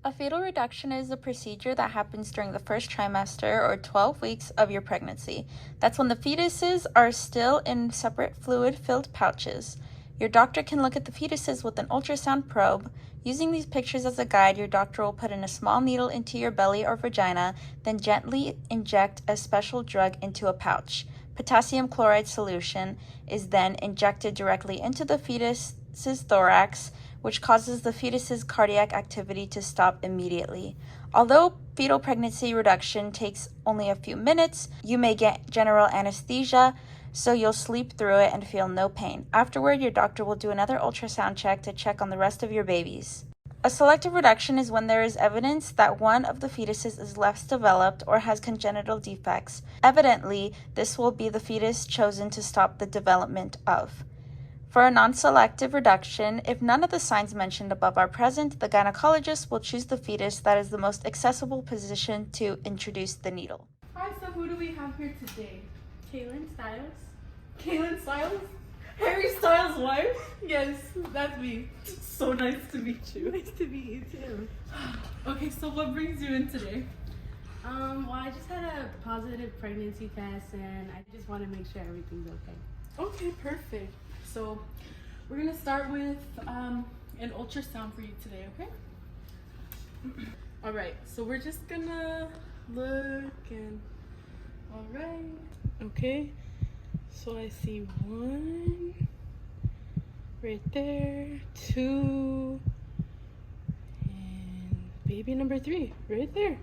A fetal reduction is a procedure that happens during the first trimester or 12 weeks of your pregnancy. That's when the fetuses are still in separate fluid-filled pouches. Your doctor can look at the fetuses with an ultrasound probe. Using these pictures as a guide, your doctor will put in a small needle into your belly or vagina, then gently inject a special drug into a pouch. Potassium chloride solution is then injected directly into the fetus's thorax, which causes the fetus's cardiac activity to stop immediately. Although fetal pregnancy reduction takes only a few minutes, you may get general anesthesia, so you'll sleep through it and feel no pain. Afterward, your doctor will do another ultrasound check to check on the rest of your babies. A selective reduction is when there is evidence that one of the fetuses is less developed or has congenital defects. Evidently, this will be the fetus chosen to stop the development of. For a non-selective reduction, if none of the signs mentioned above are present, the gynecologist will choose the fetus that is the most accessible position to introduce the needle. Hi, so who do we have here today? Kaylin Styles. Kaylin Styles? Harry Styles' wife? Yes, that's me. So nice to meet you. Nice to meet you too. Okay, so what brings you in today? Well, I just had a positive pregnancy test and I just want to make sure everything's okay. Okay, perfect. So we're gonna start with an ultrasound for you today, okay? All right, so we're just gonna look and, all right, okay. So I see 1 right there, 2, and baby number 3 right there.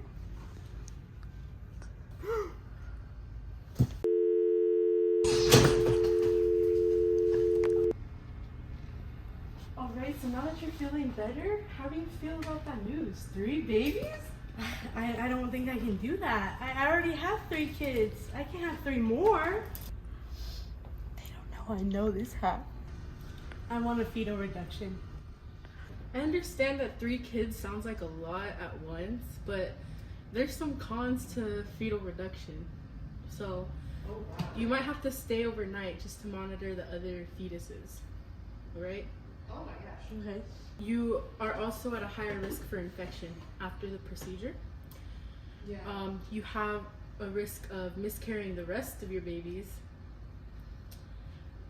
All right, so now that you're feeling better, how do you feel about that news? 3 babies? I don't think I can do that. I already have 3 kids. I can't have 3 more. They don't know I know this hat. I want a fetal reduction. I understand that 3 kids sounds like a lot at once, but there's some cons to fetal reduction. So you might have to stay overnight just to monitor the other fetuses, all right? Oh my gosh. Okay. You are also at a higher risk for infection after the procedure. Yeah. You have a risk of miscarrying the rest of your babies.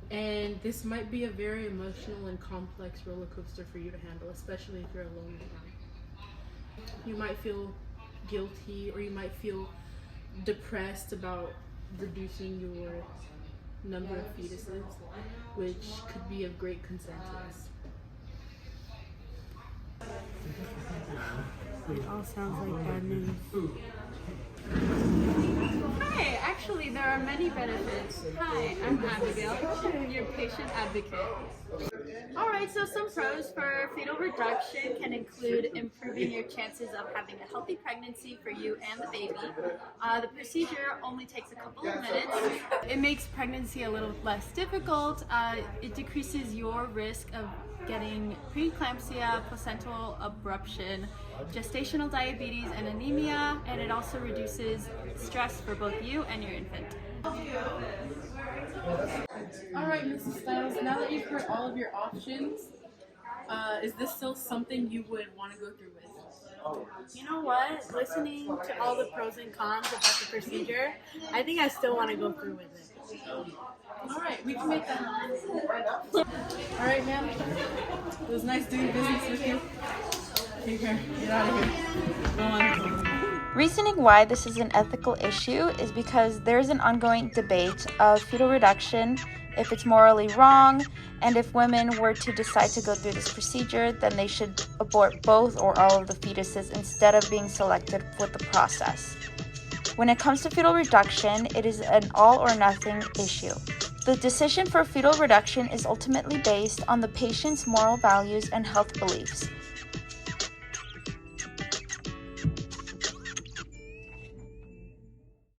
And this might be a very emotional and complex roller coaster for you to handle, especially if you're a lonely mom. You might feel guilty or you might feel depressed about reducing your number of fetuses, which could be of great concern to us. It all sounds like bad news. Hi, actually there are many benefits. Hi, I'm Abigail, your patient advocate. Alright, so some pros for fetal reduction can include improving your chances of having a healthy pregnancy for you and the baby. The procedure only takes a couple of minutes. It makes pregnancy a little less difficult. It decreases your risk of getting preeclampsia, placental abruption, gestational diabetes, and anemia, and it also reduces stress for both you and your infant. All right, Mrs. Styles, now that you've heard all of your options, is this still something you would want to go through with? You know what? Listening to all the pros and cons about the procedure, I think I still want to go through with it. All right, we can make that happen. All right, ma'am. It was nice doing business with you. Take care. Get out of here. Go on. Reasoning why this is an ethical issue is because there's an ongoing debate of fetal reduction, if it's morally wrong, and if women were to decide to go through this procedure, then they should abort both or all of the fetuses instead of being selected with the process. When it comes to fetal reduction, it is an all or nothing issue. The decision for fetal reduction is ultimately based on the patient's moral values and health beliefs.